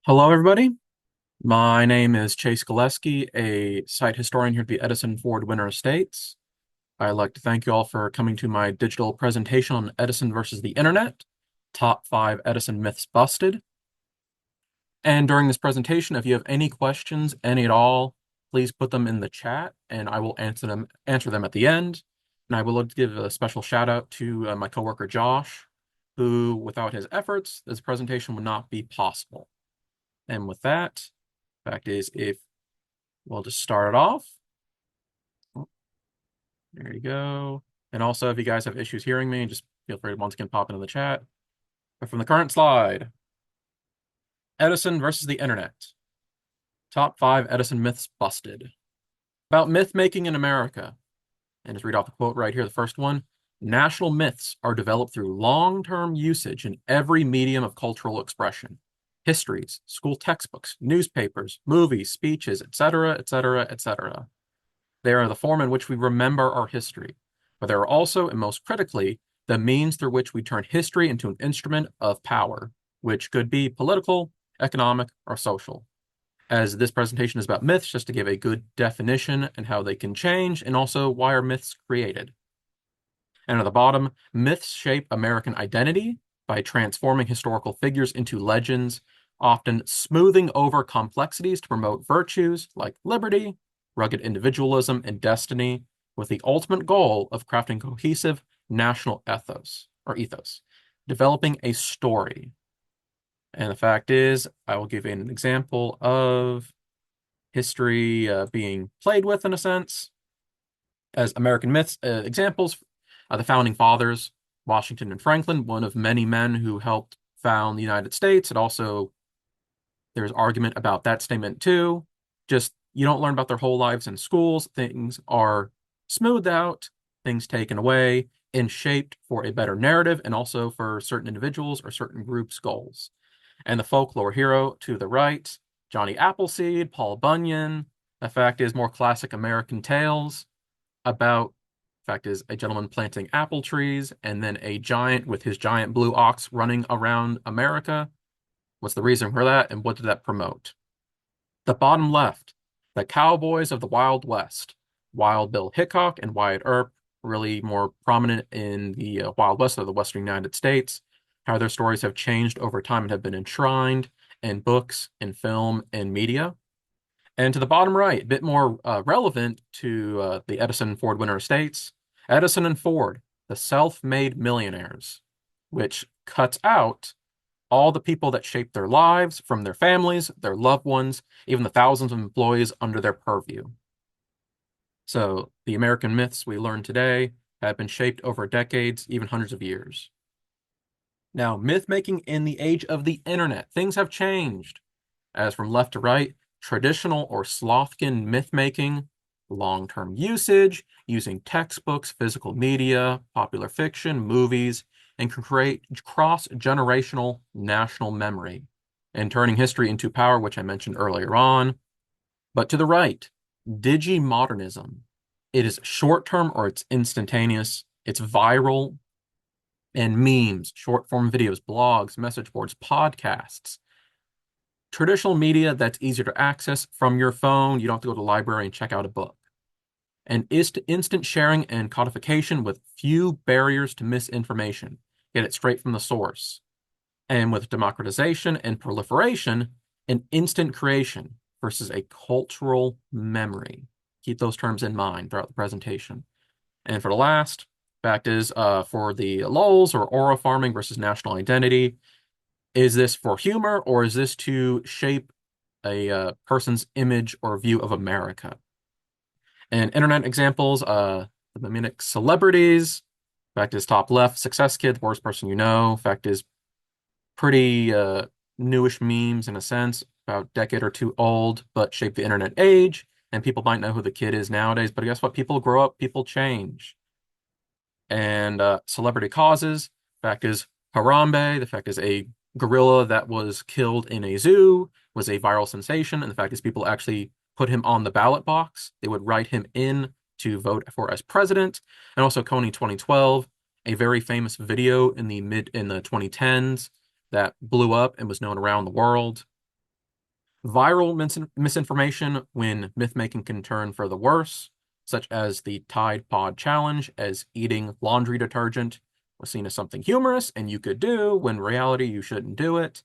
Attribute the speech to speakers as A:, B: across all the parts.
A: Hello, everybody. My name is Chase Galewski, a site historian here at the Edison Ford Winter Estates. I'd like to thank you all for coming to my digital presentation on Edison versus the Internet, Top 5 Edison Myths Busted. And during this presentation, if you have any questions, any at all, please put them in the chat and I will answer them at the end. And I will give a special shout out to my coworker Josh, who, without his efforts, this presentation would not be possible. And with that, fact is, if we'll just start it off. There you go. And also, if you guys have issues hearing me, just feel free to once again pop into the chat. But from the current slide, Edison versus the Internet. Top 5 Edison myths busted. About myth making in America. And just read off the quote right here, the first one. National myths are developed through long-term usage in every medium of cultural expression. Histories, school textbooks, newspapers, movies, speeches, etc., etc., etc. They are the form in which we remember our history, but they are also, and most critically, the means through which we turn history into an instrument of power, which could be political, economic, or social. As this presentation is about myths, just to give a good definition and how they can change, and also why are myths created. And at the bottom, myths shape American identity by transforming historical figures into legends, often smoothing over complexities to promote virtues like liberty, rugged individualism, and destiny, with the ultimate goal of crafting cohesive national ethos, developing a story. And the fact is, I will give an example of history being played with in a sense. As American myths, examples, the founding fathers, Washington and Franklin, one of many men who helped found the United States. And also, there's argument about that statement too. Just you don't learn about their whole lives in schools. Things are smoothed out, things taken away, and shaped for a better narrative and also for certain individuals or certain groups' goals. And the folklore hero to the right, Johnny Appleseed, Paul Bunyan. The fact is, more classic American tales about, fact is, a gentleman planting apple trees and then a giant with his giant blue ox running around America. What's the reason for that, and what did that promote? The bottom left, the cowboys of the Wild West, Wild Bill Hickok and Wyatt Earp, really more prominent in the Wild West of the Western United States, how their stories have changed over time and have been enshrined in books, in film, and media. And to the bottom right, a bit more relevant to the Edison Ford Winter Estates, Edison and Ford, the self-made millionaires, which cuts out all the people that shaped their lives, from their families, their loved ones, even the thousands of employees under their purview. So the American myths we learn today have been shaped over decades, even hundreds of years. Now, myth making in the age of the internet, things have changed. As from left to right, traditional or Slothkin myth making, long-term usage, using textbooks, physical media, popular fiction, movies, and can create cross-generational national memory, and turning history into power, which I mentioned earlier on. But to the right, digimodernism. It is short-term or it's instantaneous. It's viral, and memes, short-form videos, blogs, message boards, podcasts. Traditional media that's easier to access from your phone. You don't have to go to the library and check out a book. And instant sharing and codification with few barriers to misinformation. Get it straight from the source. And with democratization and proliferation, an instant creation versus a cultural memory. Keep those terms in mind throughout the presentation. And for the last, fact is, for the lulz or aura farming versus national identity, is this for humor or is this to shape a person's image or view of America? And internet examples, the mimic celebrities. Fact is, top left, success kid, worst person you know. Fact is, pretty newish memes in a sense, about a decade or two old, but shape the internet age. And people might know who the kid is nowadays, but guess what? People grow up, people change. And celebrity causes. Fact is, Harambe, the fact is a gorilla that was killed in a zoo, was a viral sensation. And the fact is people actually put him on the ballot box. They would write him in to vote for as president. And also Kony 2012, a very famous video in the 2010s that blew up and was known around the world. Viral misinformation when myth-making can turn for the worse, such as the Tide Pod Challenge, as eating laundry detergent was seen as something humorous and you could do, when in reality you shouldn't do it.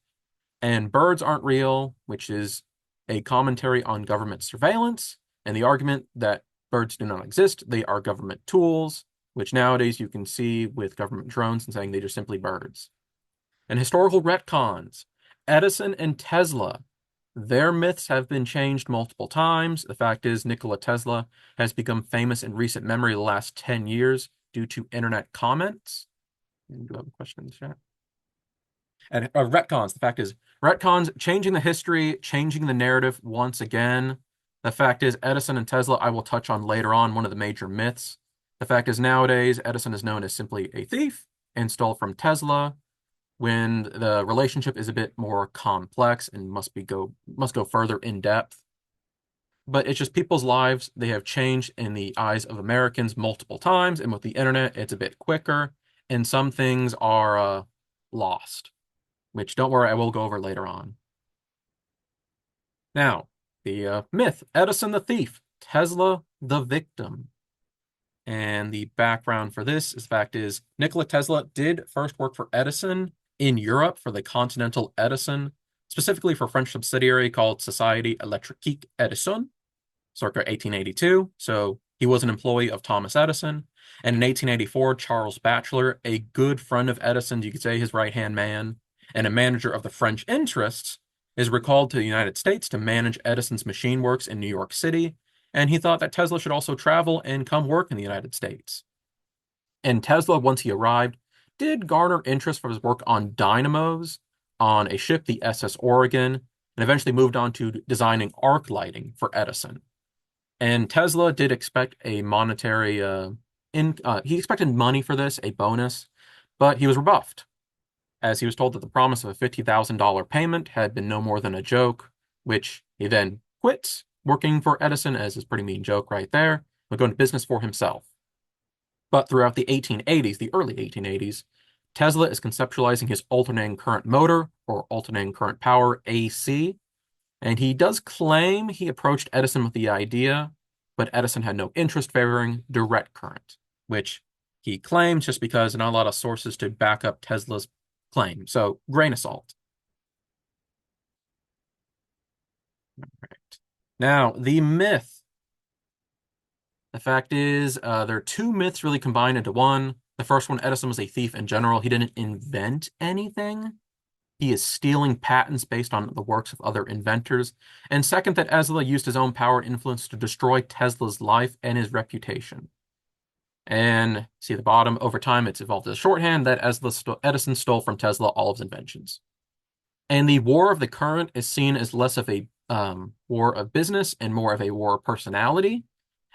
A: And birds aren't real, which is a commentary on government surveillance, and the argument that birds do not exist, they are government tools, which nowadays you can see with government drones and saying they're just simply birds. And historical retcons. Edison and Tesla, their myths have been changed multiple times. The fact is, Nikola Tesla has become famous in recent memory the last 10 years due to internet comments. And do you have a question in the chat? And retcons, the fact is, retcons changing the history, changing the narrative once again. The fact is, Edison and Tesla, I will touch on later on, one of the major myths. The fact is, nowadays, Edison is known as simply a thief and stole from Tesla, when the relationship is a bit more complex and must go further in depth. But it's just people's lives, they have changed in the eyes of Americans multiple times, and with the internet, it's a bit quicker, and some things are lost, which don't worry, I will go over later on. Now, the myth, Edison the thief, Tesla the victim. And the background for this is, fact is, Nikola Tesla did first work for Edison in Europe for the Continental Edison, specifically for a French subsidiary called Société Électrique Edison, circa 1882. So he was an employee of Thomas Edison. And in 1884, Charles Batchelor, a good friend of Edison, you could say his right-hand man, and a manager of the French interests, is recalled to the United States to manage Edison's machine works in New York City, and he thought that Tesla should also travel and come work in the United States. And Tesla, once he arrived, did garner interest for his work on dynamos on a ship, the SS Oregon, and eventually moved on to designing arc lighting for Edison. And Tesla did expect a monetary, he expected money for this, a bonus, but he was rebuffed, as he was told that the promise of a $50,000 payment had been no more than a joke, which he then quits working for Edison, as his pretty mean joke right there, but going to business for himself. But throughout the 1880s, the early 1880s, Tesla is conceptualizing his alternating current motor, or alternating current power, AC, and he does claim he approached Edison with the idea, but Edison had no interest favoring direct current, which he claims just because not a lot of sources to back up Tesla's claim. So, grain of salt. Right. Now, the myth. The fact is, there are two myths really combined into one. The first one, Edison was a thief in general. He didn't invent anything. He is stealing patents based on the works of other inventors. And second, that Tesla used his own power and influence to destroy Tesla's life and his reputation. And see the bottom, over time, it's evolved as a shorthand that Edison stole from Tesla all of his inventions. And the war of the current is seen as less of a war of business and more of a war of personality,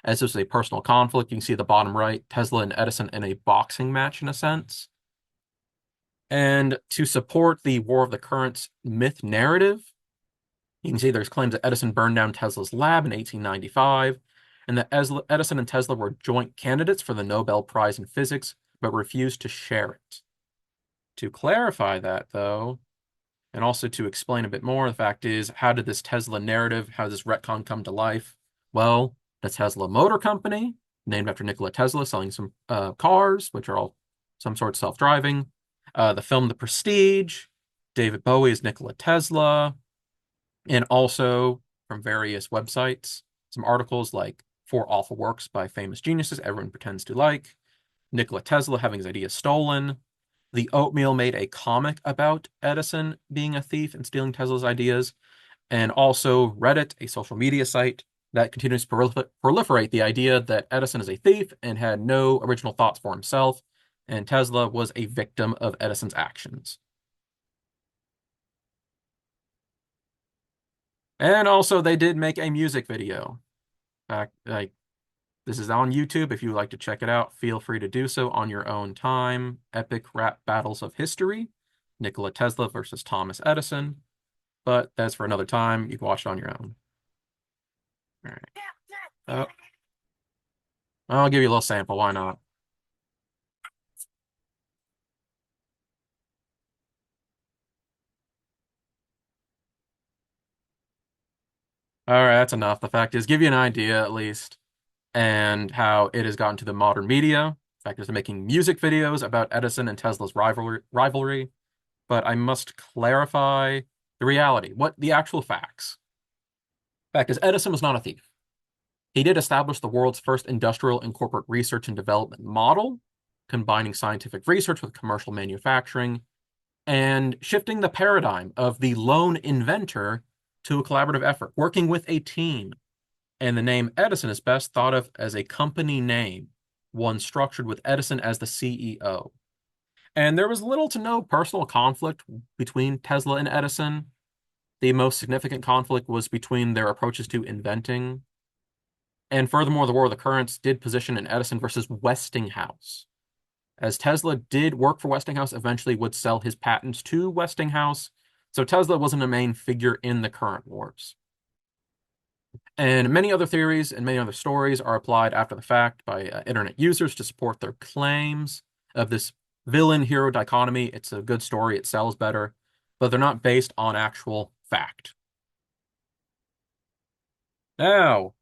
A: as this is a personal conflict. You can see the bottom right, Tesla and Edison in a boxing match in a sense. And to support the war of the currents myth narrative, you can see there's claims that Edison burned down Tesla's lab in 1895, and that Edison and Tesla were joint candidates for the Nobel Prize in Physics, but refused to share it. To clarify that, though, and also to explain a bit more, the fact is, how did this Tesla narrative, how did this retcon come to life? Well, the Tesla Motor Company, named after Nikola Tesla, selling some cars, which are all some sort of self-driving. The film The Prestige, David Bowie is Nikola Tesla, and also from various websites, some articles like Four Awful Works by Famous Geniuses Everyone Pretends to Like, Nikola Tesla having his ideas stolen. The Oatmeal made a comic about Edison being a thief and stealing Tesla's ideas, and also Reddit, a social media site that continues to proliferate the idea that Edison is a thief and had no original thoughts for himself, and Tesla was a victim of Edison's actions. And also, they did make a music video. In fact, like, this is on YouTube. If you would like to check it out, feel free to do so on your own time. Epic rap battles of history, Nikola Tesla versus Thomas Edison. But that's for another time. You can watch it on your own. All right. I'll give you a little sample. Why not? All right, that's enough. The fact is, give you an idea at least, and how it has gotten to the modern media. The fact is, they're making music videos about Edison and Tesla's rivalry. But I must clarify the reality, what the actual facts. Fact is, Edison was not a thief. He did establish the world's first industrial and corporate research and development model, combining scientific research with commercial manufacturing and shifting the paradigm of the lone inventor to a collaborative effort, working with a team. And the name Edison is best thought of as a company name, one structured with Edison as the CEO. And there was little to no personal conflict between Tesla and Edison. The most significant conflict was between their approaches to inventing. And furthermore, the War of the Currents did position an Edison versus Westinghouse, as Tesla did work for Westinghouse, eventually would sell his patents to Westinghouse. So Tesla wasn't a main figure in the current wars. And many other theories and many other stories are applied after the fact by internet users to support their claims of this villain-hero dichotomy. It's a good story, it sells better, but they're not based on actual fact. Now,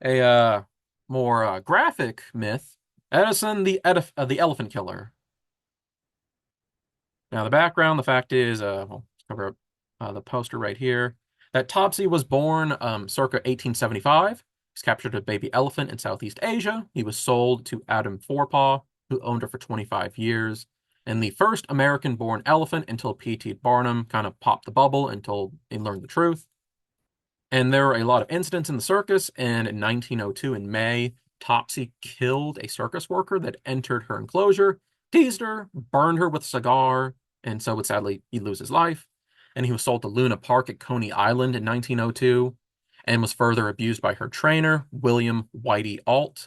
A: a more graphic myth, Edison the elephant killer. Now, the background, the fact is, we'll cover up the poster right here, that Topsy was born circa 1875. He's captured a baby elephant in Southeast Asia. He was sold to Adam Forepaugh, who owned her for 25 years. And the first American-born elephant until P.T. Barnum kind of popped the bubble until he learned the truth. And there were a lot of incidents in the circus, and in 1902, in May, Topsy killed a circus worker that entered her enclosure, teased her, burned her with a cigar, and so would sadly he'd lose his life. And he was sold to Luna Park at Coney Island in 1902, and was further abused by her trainer, William Whitey Alt.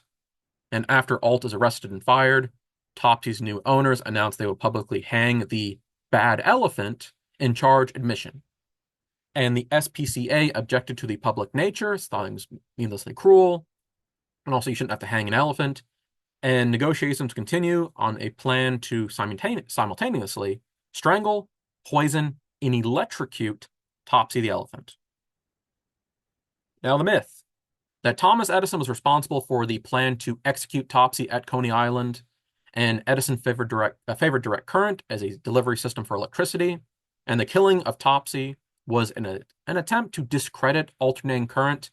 A: And after Alt is arrested and fired, Topsy's new owners announced they would publicly hang the bad elephant in charge admission. And the SPCA objected to the public nature, thought it was needlessly cruel, and also you shouldn't have to hang an elephant. And negotiations continue on a plan to simultaneously strangle, poison, and electrocute Topsy the elephant. Now, the myth that Thomas Edison was responsible for the plan to execute Topsy at Coney Island, and Edison favored direct current as a delivery system for electricity, and the killing of Topsy was an attempt to discredit alternating current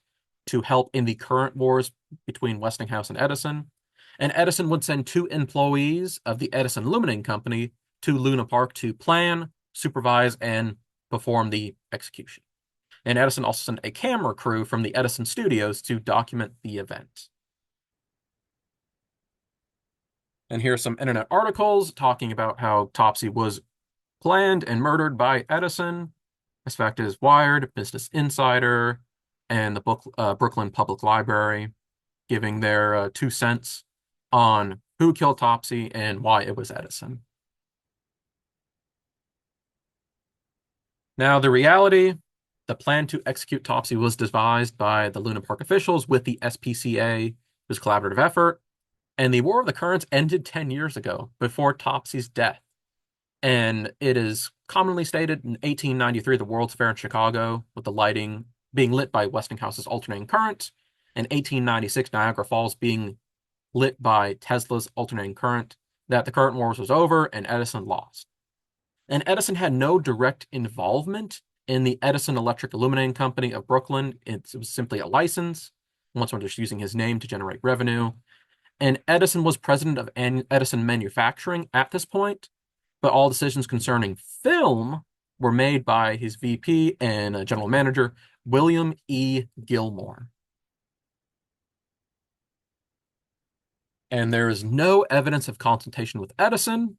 A: to help in the current wars between Westinghouse and Edison. And Edison would send 2 employees of the Edison Illuminating Company to Luna Park to plan, supervise, and perform the execution. And Edison also sent a camera crew from the Edison studios to document the event. And here are some internet articles talking about how Topsy was planned and murdered by Edison. This fact is Wired, Business Insider, and the Brooklyn Public Library, giving their 2 cents on who killed Topsy and why it was Edison. Now, the reality, the plan to execute Topsy was devised by the Luna Park officials with the SPCA. It was a collaborative effort, and the War of the Currents ended 10 years ago, before Topsy's death. And it is commonly stated in 1893, the World's Fair in Chicago, with the lighting being lit by Westinghouse's alternating current, and 1896, Niagara Falls being lit by Tesla's alternating current, that the current wars was over and Edison lost. And Edison had no direct involvement in the Edison Electric Illuminating Company of Brooklyn. It was simply a license, once one just using his name to generate revenue. And Edison was president of Edison Manufacturing at this point, but all decisions concerning film were made by his VP and general manager, William E. Gilmore. And there is no evidence of consultation with Edison.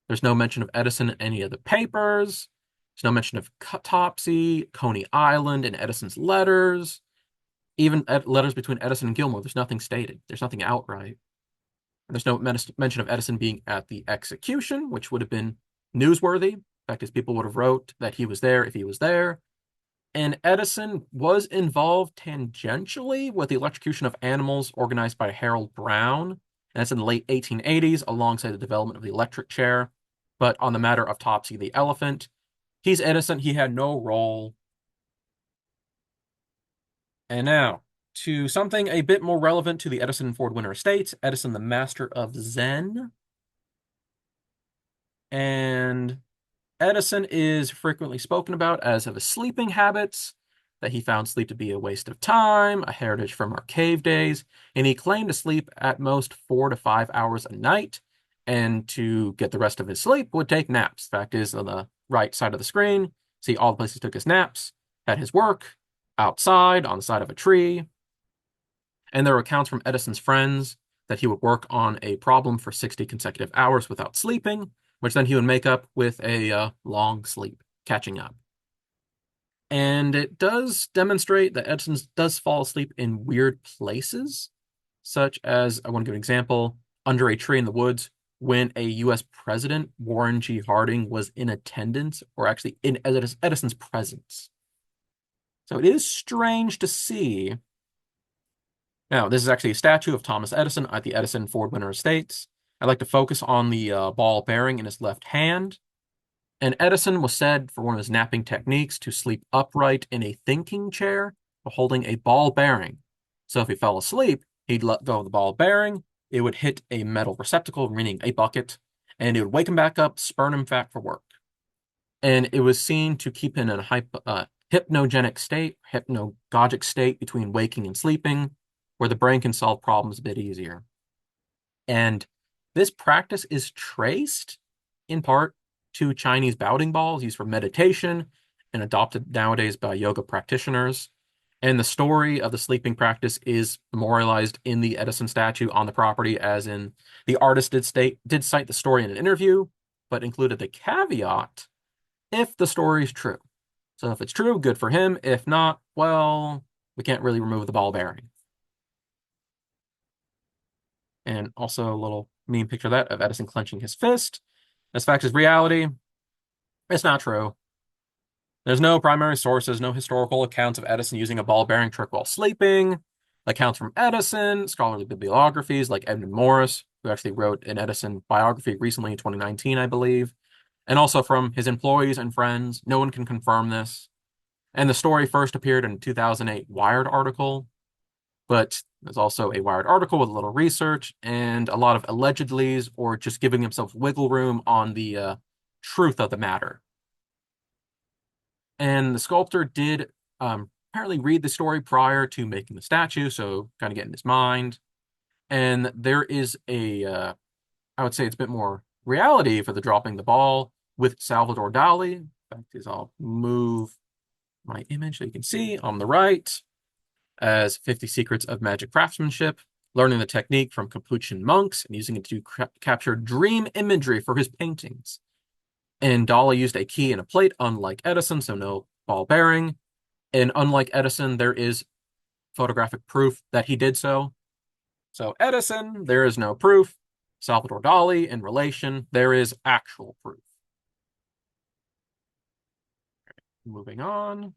A: There's no mention of Edison in any of the papers. There's no mention of Topsy, Coney Island, and Edison's letters. Even letters between Edison and Gilmore, there's nothing stated. There's nothing outright. There's no mention of Edison being at the execution, which would have been newsworthy. In fact, his people would have wrote that he was there if he was there. And Edison was involved tangentially with the electrocution of animals organized by Harold Brown. And that's in the late 1880s, alongside the development of the electric chair. But on the matter of Topsy the elephant, he's innocent. He had no role. And now to something a bit more relevant to the Edison Ford Winter Estates, Edison, the master of Zen. And Edison is frequently spoken about as of his sleeping habits, that he found sleep to be a waste of time, a heritage from our cave days, and he claimed to sleep at most 4 to 5 hours a night, and to get the rest of his sleep would take naps. Fact is, on the right side of the screen, see all the places he took his naps, had his work, outside, on the side of a tree, and there are accounts from Edison's friends that he would work on a problem for 60 consecutive hours without sleeping, which then he would make up with a long sleep, catching up. And it does demonstrate that Edison does fall asleep in weird places, such as, I want to give an example, under a tree in the woods when a US president, Warren G. Harding, was in attendance, or actually in Edison's presence. So it is strange to see. Now, this is actually a statue of Thomas Edison at the Edison Ford Winter Estates. I'd like to focus on the ball bearing in his left hand. And Edison was said for one of his napping techniques to sleep upright in a thinking chair holding a ball bearing. So if he fell asleep, he'd let go of the ball bearing, it would hit a metal receptacle, meaning a bucket, and it would wake him back up, spurn him back for work. And it was seen to keep him in a hypnogenic state, hypnagogic state between waking and sleeping, where the brain can solve problems a bit easier. And this practice is traced, in part, to Chinese Baoding balls used for meditation and adopted nowadays by yoga practitioners. And the story of the sleeping practice is memorialized in the Edison statue on the property, as in the artist did cite the story in an interview, but included the caveat, if the story is true. So if it's true, good for him. If not, well, we can't really remove the ball bearing. And also a little meme picture of that of Edison clenching his fist. This fact is reality. It's not true. There's no primary sources, no historical accounts of Edison using a ball bearing trick while sleeping. Accounts from Edison, scholarly bibliographies like Edmund Morris, who actually wrote an Edison biography recently in 2019, I believe, and also from his employees and friends. No one can confirm this. And the story first appeared in a 2008 Wired article, but there's also a Wired article with a little research and a lot of allegedlys, or just giving themselves wiggle room on the truth of the matter. And the sculptor did apparently read the story prior to making the statue, so kind of get in his mind. And there is I would say it's a bit more reality for the dropping the ball with Salvador Dali. In fact, I'll move my image so you can see on the right as 50 Secrets of Magic Craftsmanship, learning the technique from Capuchin monks and using it to capture dream imagery for his paintings. And Dali used a key and a plate, unlike Edison, so no ball bearing. And unlike Edison, there is photographic proof that he did so. So Edison, there is no proof. Salvador Dali, in relation, there is actual proof. Moving on.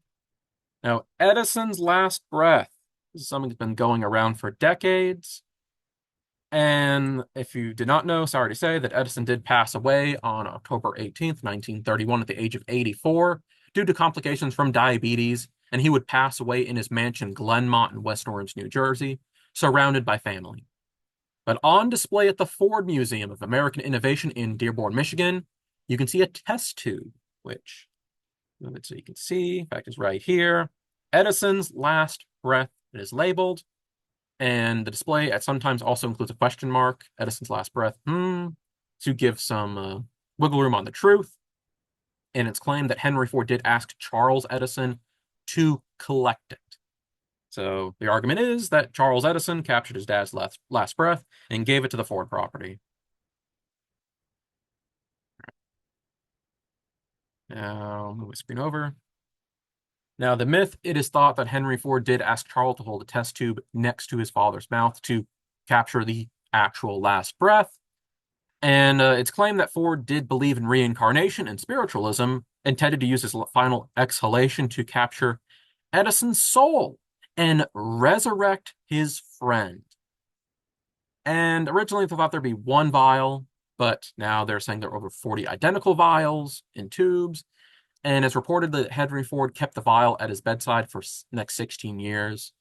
A: Now, Edison's last breath. This is something that's been going around for decades. And if you did not know, sorry to say that Edison did pass away on October 18th, 1931, at the age of 84 due to complications from diabetes, and he would pass away in his mansion Glenmont in West Orange, New Jersey, surrounded by family. But on display at the Ford Museum of American Innovation in Dearborn, Michigan, you can see a test tube, which, move it so you can see, in fact, is right here. Edison's last breath. It is labeled. And the display sometimes also includes a question mark, Edison's last breath, to give some wiggle room on the truth. And it's claimed that Henry Ford did ask Charles Edison to collect it. So the argument is that Charles Edison captured his dad's last breath and gave it to the Ford property. Now, move the screen over. Now, the myth, it is thought that Henry Ford did ask Charles to hold a test tube next to his father's mouth to capture the actual last breath. And it's claimed that Ford did believe in reincarnation and spiritualism, intended to use his final exhalation to capture Edison's soul and resurrect his friend. And originally they thought there'd be one vial, but now they're saying there are over 40 identical vials in tubes. And it's reported that Henry Ford kept the vial at his bedside for the next 16 years.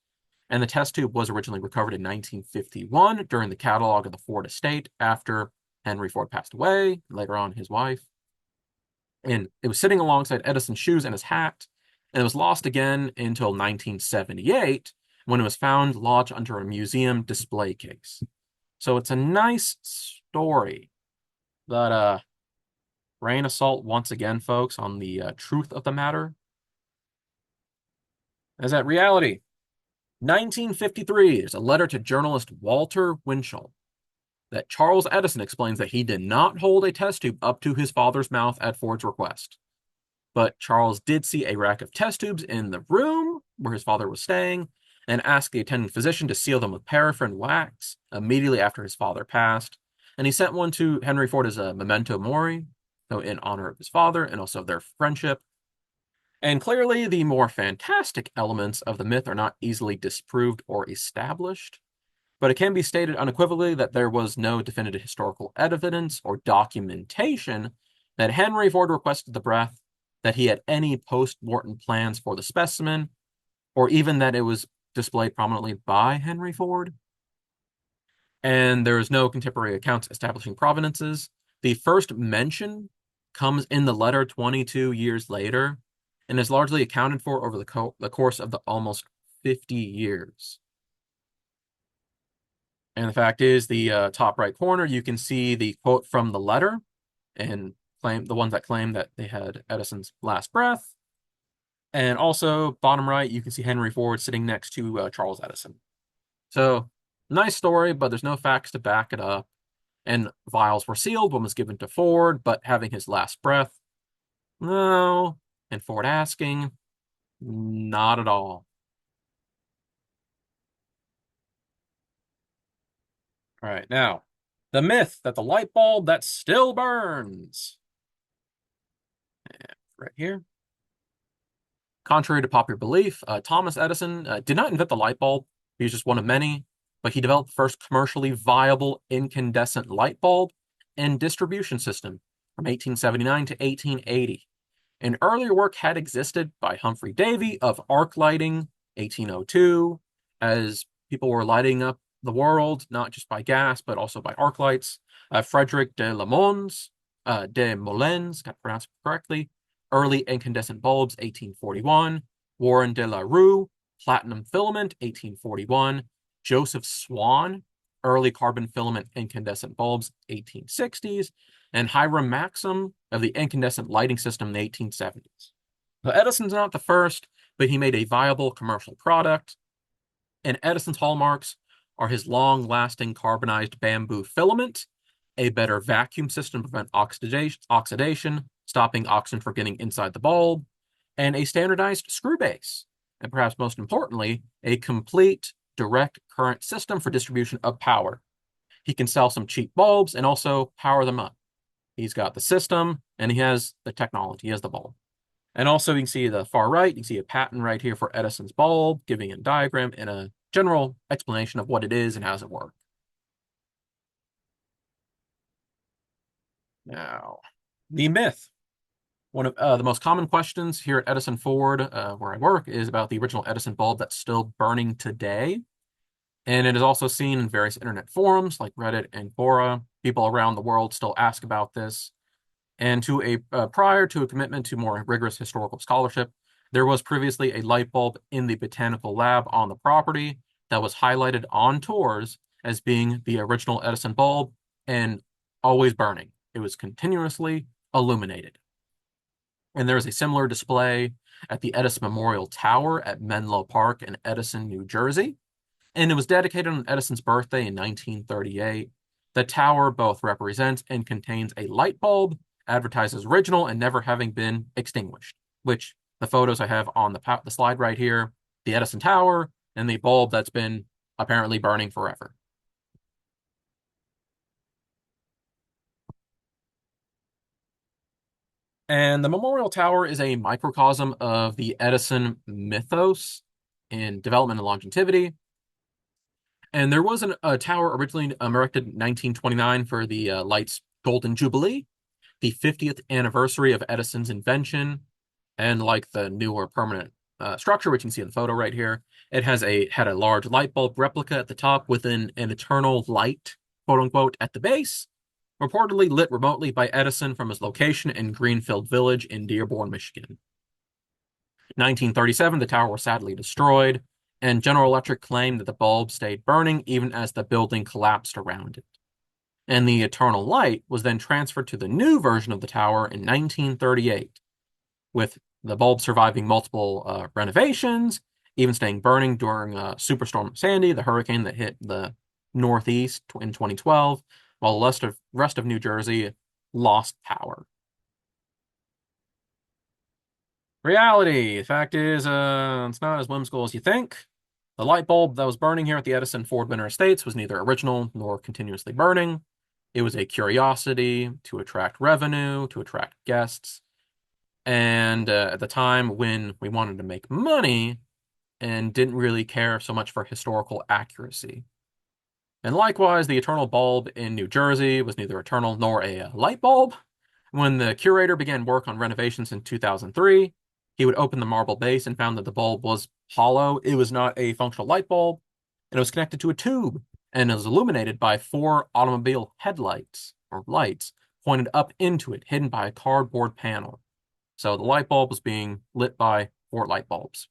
A: and the test tube was originally recovered in 1951 during the catalog of the Ford estate after Henry Ford passed away, later on his wife. And it was sitting alongside Edison's shoes and his hat, and it was lost again until 1978 when it was found lodged under a museum display case. So it's a nice story, but grain of salt once again, folks, on the truth of the matter is that reality. 1953, there's a letter to journalist Walter Winchell that Charles Edison explains that he did not hold a test tube up to his father's mouth at Ford's request. But Charles did see a rack of test tubes in the room where his father was staying and asked the attending physician to seal them with paraffin wax immediately after his father passed. And he sent one to Henry Ford as a memento mori, so in honor of his father and also of their friendship. And clearly, the more fantastic elements of the myth are not easily disproved or established, but it can be stated unequivocally that there was no definitive historical evidence or documentation that Henry Ford requested the breath, that he had any post-mortem plans for the specimen, or even that it was displayed prominently by Henry Ford. And there is no contemporary accounts establishing provenances. The first mention comes in the letter 22 years later, and is largely accounted for over the course of the almost 50 years. And the fact is, the top right corner, you can see the quote from the letter and the ones that claim that they had Edison's last breath. And also, bottom right, you can see Henry Ford sitting next to Charles Edison. So, nice story, but there's no facts to back it up. And vials were sealed, one was given to Ford, but having his last breath, no. And Ford asking, not at all. All right, now, the myth that the light bulb that still burns. Right here. Contrary to popular belief, Thomas Edison did not invent the light bulb. He was just one of many, but he developed the first commercially viable incandescent light bulb and distribution system from 1879 to 1880. An earlier work had existed by Humphrey Davy of arc lighting, 1802, as people were lighting up the world, not just by gas, but also by arc lights. Frederick de Molens, got to pronounce it correctly, early incandescent bulbs, 1841. Warren de la Rue, platinum filament, 1841. Joseph Swan, early carbon filament incandescent bulbs, 1860s. And Hiram Maxim of the incandescent lighting system in the 1870s. So Edison's not the first, but he made a viable commercial product. And Edison's hallmarks are his long-lasting carbonized bamboo filament, a better vacuum system to prevent oxidation, stopping oxygen from getting inside the bulb, and a standardized screw base. And perhaps most importantly, a complete direct current system for distribution of power. He can sell some cheap bulbs and also power them up. He's got the system, and he has the technology. He has the bulb. And also, you can see the far right, you can see a patent right here for Edison's bulb, giving a diagram and a general explanation of what it is and how does it work. Now, the myth. One of the most common questions here at Edison Ford, where I work, is about the original Edison bulb that's still burning today. And it is also seen in various internet forums like Reddit and Quora. People around the world still ask about this. And prior to a commitment to more rigorous historical scholarship, there was previously a light bulb in the botanical lab on the property that was highlighted on tours as being the original Edison bulb and always burning. It was continuously illuminated. And there is a similar display at the Edison Memorial Tower at Menlo Park in Edison, New Jersey. And it was dedicated on Edison's birthday in 1938. The tower both represents and contains a light bulb advertised as original and never having been extinguished, which the photos I have on the slide right here, the Edison Tower and the bulb that's been apparently burning forever. And the Memorial Tower is a microcosm of the Edison mythos in development and longevity. And there was a tower originally erected in 1929 for the light's Golden Jubilee, the 50th anniversary of Edison's invention. And like the newer permanent structure, which you can see in the photo right here. It had a large light bulb replica at the top with an eternal light, quote unquote, at the base, reportedly lit remotely by Edison from his location in Greenfield Village in Dearborn, Michigan. 1937, the tower was sadly destroyed, and General Electric claimed that the bulb stayed burning even as the building collapsed around it. And the eternal light was then transferred to the new version of the tower in 1938, with the bulb surviving multiple renovations, even staying burning during Superstorm Sandy, the hurricane that hit the Northeast in 2012, while the rest of New Jersey lost power. Reality. The fact is, it's not as whimsical as you think. The light bulb that was burning here at the Edison Ford Winter Estates was neither original nor continuously burning. It was a curiosity to attract revenue, to attract guests. And at the time when we wanted to make money and didn't really care so much for historical accuracy. And likewise, the eternal bulb in New Jersey was neither eternal nor a light bulb. When the curator began work on renovations in 2003, he would open the marble base and found that the bulb was hollow. It was not a functional light bulb, and it was connected to a tube, and it was illuminated by 4 automobile headlights, or lights, pointed up into it, hidden by a cardboard panel. So the light bulb was being lit by 4 light bulbs.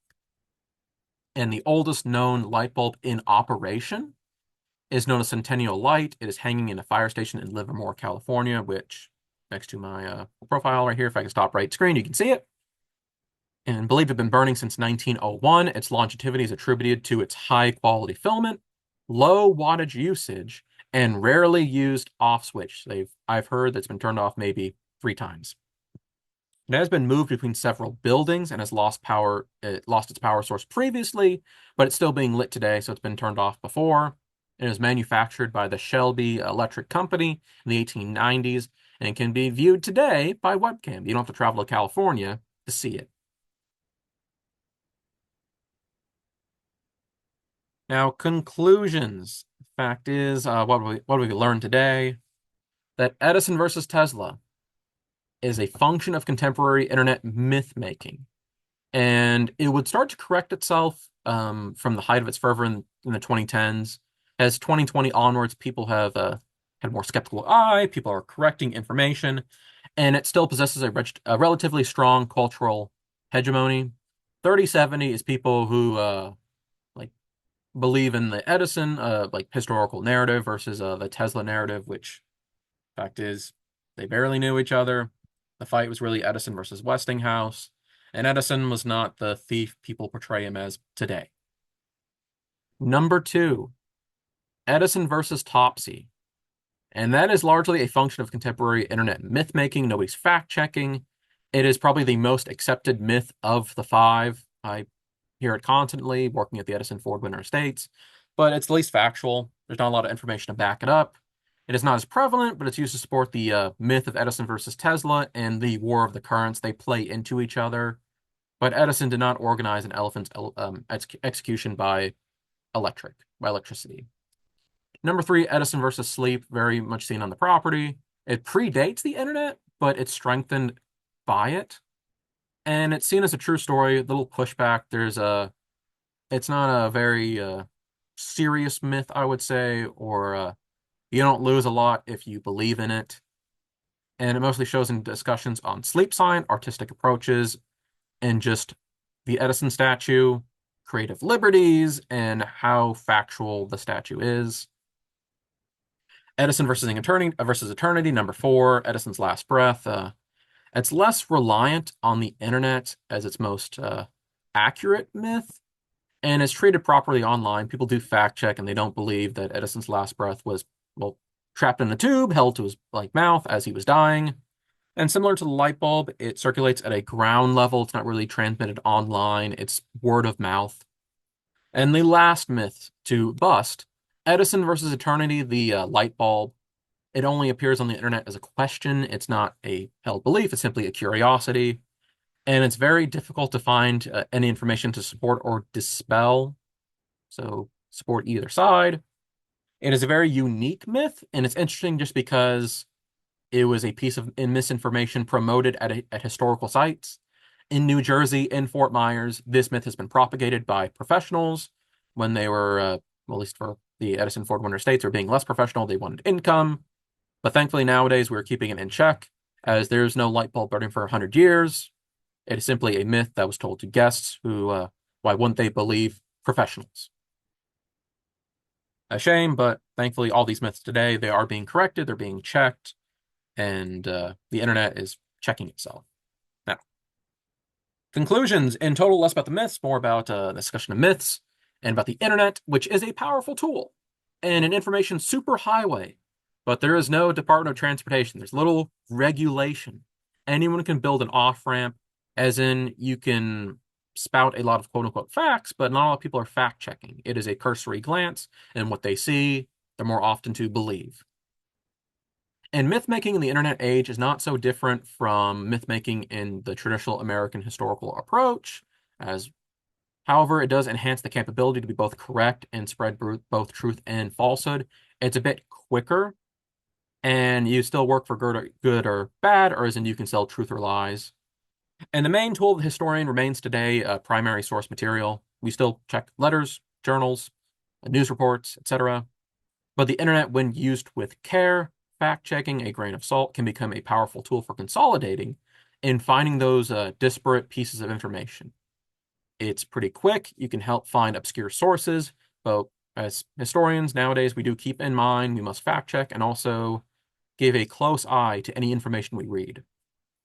A: And the oldest known light bulb in operation is known as Centennial Light. It is hanging in a fire station in Livermore, California, which, next to my profile right here, if I can stop right screen, you can see it. And believed to have been burning since 1901. Its longevity is attributed to its high-quality filament, low wattage usage, and rarely used off switch. I've heard that's been turned off maybe 3 times. It has been moved between several buildings and has lost power. It lost its power source previously, but it's still being lit today, so it's been turned off before. It was manufactured by the Shelby Electric Company in the 1890s, and it can be viewed today by webcam. You don't have to travel to California to see it. Now, conclusions. Fact is, what we learned today? That Edison versus Tesla is a function of contemporary internet myth making. And it would start to correct itself from the height of its fervor in the 2010s. As 2020 onwards, people have had more skeptical eye, people are correcting information, and it still possesses a relatively strong cultural hegemony. 3070 is people who like believe in the Edison like historical narrative versus the Tesla narrative, which fact is they barely knew each other. The fight was really Edison versus Westinghouse, and Edison was not the thief people portray him as today. Number 2, Edison versus Topsy. And that is largely a function of contemporary internet myth making. Nobody's fact checking. It is probably the most accepted myth of the 5. I hear it constantly working at the Edison Ford Winter Estates, but it's the least factual. There's not a lot of information to back it up. It is not as prevalent, but it's used to support the myth of Edison versus Tesla and the War of the Currents. They play into each other. But Edison did not organize an elephant's execution by electricity. Number 3, Edison versus sleep, very much seen on the property. It predates the internet, but it's strengthened by it. And it's seen as a true story, a little pushback. It's not a very serious myth, I would say, or you don't lose a lot if you believe in it. And it mostly shows in discussions on sleep science, artistic approaches, and just the Edison statue, creative liberties, and how factual the statue is. Edison versus Eternity, number 4, Edison's Last Breath. It's less reliant on the internet as its most accurate myth, and it's treated properly online. People do fact check, and they don't believe that Edison's last breath was, well, trapped in a tube, held to his mouth as he was dying. And similar to the light bulb, it circulates at a ground level. It's not really transmitted online. It's word of mouth. And the last myth to bust, Edison versus Eternity, the light bulb. It only appears on the internet as a question. It's not a held belief. It's simply a curiosity. And it's very difficult to find any information to support or dispel. So support either side. It is a very unique myth, and it's interesting just because it was a piece of misinformation promoted at historical sites, in New Jersey, in Fort Myers, this myth has been propagated by professionals when they were, well, at least for the Edison Ford Winter Estates, were being less professional. They wanted income. But thankfully, nowadays, we're keeping it in check, as there's no light bulb burning for 100 years. It is simply a myth that was told to guests who, why wouldn't they believe professionals? A shame, but thankfully, all these myths today, they are being corrected, they're being checked, and the internet is checking itself. Now, conclusions in total, less about the myths, more about the discussion of myths and about the internet, which is a powerful tool and an information superhighway. But there is no Department of Transportation. There's little regulation. Anyone can build an off-ramp, as in you can spout a lot of quote-unquote facts, but not all people are fact-checking. It is a cursory glance, and what they see, they're more often to believe. And myth-making in the internet age is not so different from myth-making in the traditional American historical approach, as however, it does enhance the capability to be both correct and spread both truth and falsehood. It's a bit quicker, and you still work for good or bad, or as in you can sell truth or lies. And the main tool of the historian remains today primary source material. We still check letters, journals, news reports, etc. But the internet, when used with care, fact-checking, a grain of salt, can become a powerful tool for consolidating and finding those disparate pieces of information. It's pretty quick. You can help find obscure sources, but as historians nowadays, we do keep in mind we must fact-check and also give a close eye to any information we read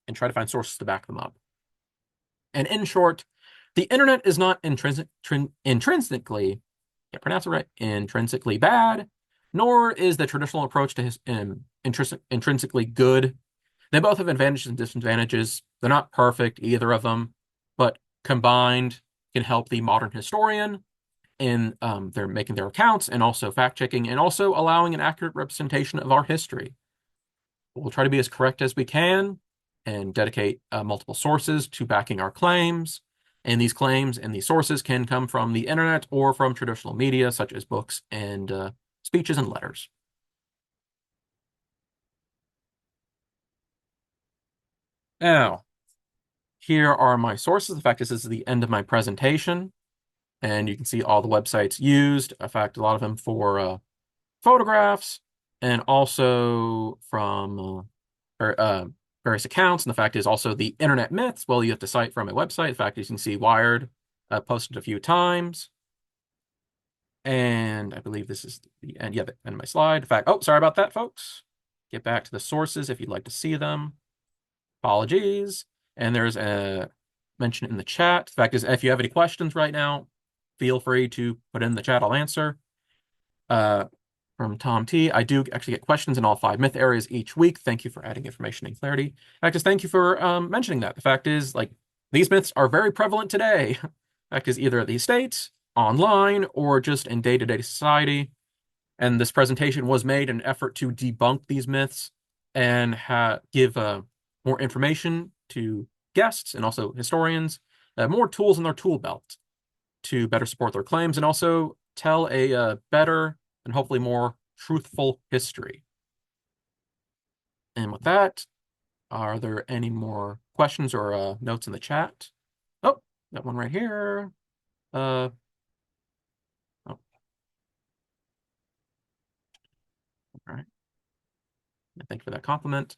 A: and try to find sources to back them up. And in short, the internet is not intrinsically, can't pronounce it right, intrinsically bad, nor is the traditional approach to intrinsically good. They both have advantages and disadvantages. They're not perfect, either of them, but combined can help the modern historian in they're making their accounts and also fact-checking and also allowing an accurate representation of our history. We'll try to be as correct as we can and dedicate multiple sources to backing our claims. And these claims and these sources can come from the internet or from traditional media, such as books and speeches and letters. Now, here are my sources. In fact, this is the end of my presentation, and you can see all the websites used. In fact, a lot of them for photographs and also from various accounts. And the fact is also the internet myths. Well, you have to cite from a website. In fact, as you can see, Wired posted a few times. And I believe this is the end. Yeah, the end of my slide. In fact, oh, sorry about that, folks. Get back to the sources if you'd like to see them. Apologies. And there's a mention in the chat. The fact is, if you have any questions right now, feel free to put in the chat. I'll answer. From Tom T. I do actually get questions in all 5 myth areas each week. Thank you for adding information and clarity. In fact, just thank you for mentioning that. The fact is, like, these myths are very prevalent today. The fact is, either at the estates, online, or just in day-to-day society. And this presentation was made in an effort to debunk these myths and give more information to guests and also historians, more tools in their tool belt to better support their claims and also tell a better and hopefully more truthful history. And with that, are there any more questions or notes in the chat? Oh, got one right here. Oh. All right. Thank you for that compliment.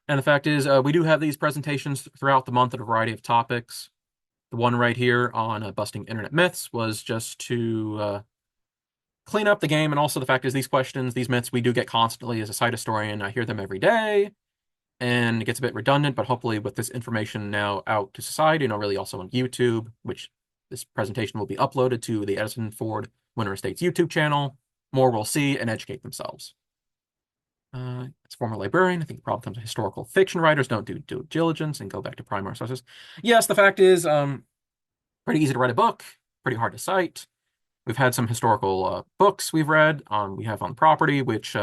A: And the fact is, we do have these presentations throughout the month on a variety of topics. The one right here on busting internet myths was just to clean up the game. And also the fact is these questions, these myths, we do get constantly as a site historian. I hear them every day and it gets a bit redundant, but hopefully with this information now out to society and really also on YouTube, which this presentation will be uploaded to the Edison Ford Winter Estates YouTube channel, more will see and educate themselves. It's a former librarian. I think the problem comes with historical fiction writers don't do due diligence and go back to primary sources. Yes, the fact is pretty easy to write a book, pretty hard to cite. We've had some historical books we've read we have on the property, which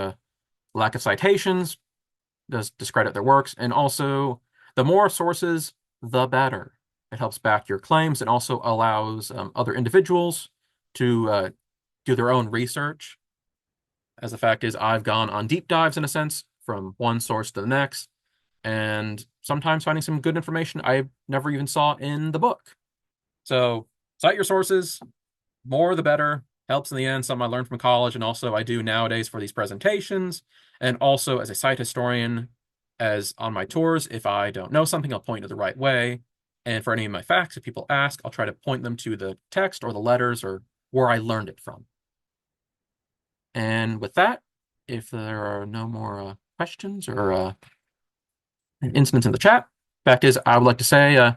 A: lack of citations does discredit their works. And also, the more sources, the better. It helps back your claims and also allows other individuals to do their own research. As the fact is, I've gone on deep dives, in a sense, from one source to the next, and sometimes finding some good information I never even saw in the book. So cite your sources, more the better. Helps in the end, something I learned from college, and also I do nowadays for these presentations, and also as a site historian, as on my tours, if I don't know something, I'll point to the right way. And for any of my facts, if people ask, I'll try to point them to the text or the letters or where I learned it from. And with that, if there are no more questions or incidents in the chat, fact is, I would like to say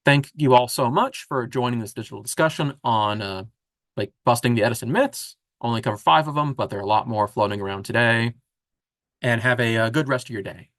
A: thank you all so much for joining this digital discussion on like busting the Edison myths. Only cover 5 of them, but there are a lot more floating around today. And have a good rest of your day.